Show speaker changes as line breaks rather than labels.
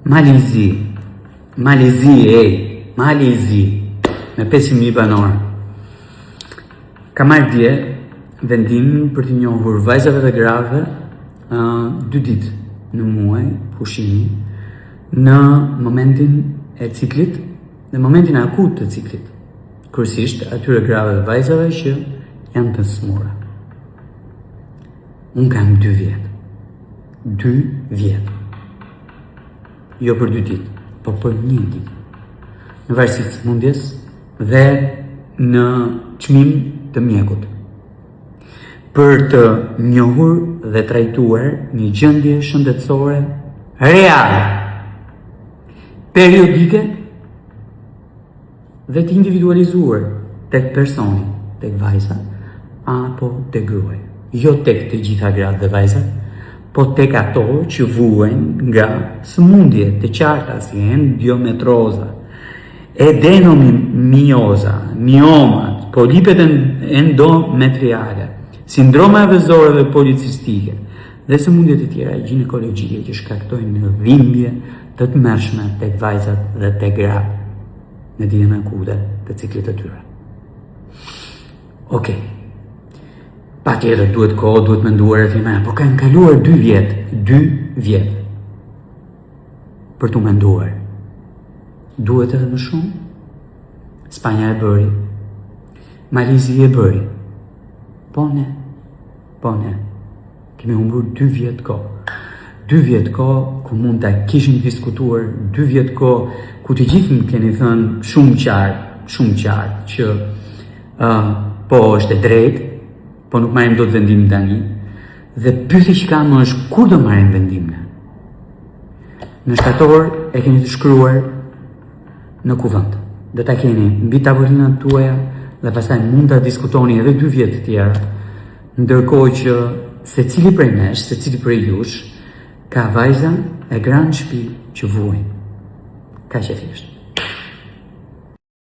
Malizi, me 500.000 banor. Ka marrë dje vendim për të njohur vajzave dhe grave 2 ditë në muaj pushimi në momentin e ciklit, në momentin e akut të ciklit. Kryesisht atyre grave dhe vajzave që janë të smura. Unë kam 2 vjetë. 2 vjetë. Jo për 2 ditë, po për 1 ditë. Në varësi të smundjes dhe në çmim të mjekut. Për të njohur dhe trajtuar një gjendje shëndetësore reale, periodike dhe të individualizuar tek personi, tek vajza apo tek gruaja. Jo tek të gjitha gratë dhe vajzat, po tek ato që vuajnë nga sëmundje të qarta si endiometroza, adenomioza, miomat, polipet endometriale, sindroma e vëzore dhe policistike dhe sëmundjet e tjera ginekologjike që shkaktojnë dhimbje të tmerrshme tek vajzat dhe tek gratë në ditën e akute të ciklit të tyre. Okej. Patjetër duhet kohë, duhet menduar e thime, po kanë kaluar 2 vjetë për t'u menduar. Duhet edhe më shumë? Spanja e bëri, Malizi e bëri. Po ne, kemi humbur 2 vjetë kohë. 2 vjetë kohë ku mund ta kishin diskutuar, 2 vjetë kohë ku të gjithë më keni thënë shumë qartë që po është e drejtë, po nuk marrim dot vendimin tani. Dhe pyetja që kam është kur do marrim vendimin? Në shtator e keni të shkruar në kuvend. Do ta keni mbi tavolinat tuaja dhe pastaj mund ta diskutoni edhe 2 vjet të tjera, ndërkohë që secili prej nesh, secili prej jush ka vajza e gra në shtëpi që vuajnë. Kaq e thjeshtë.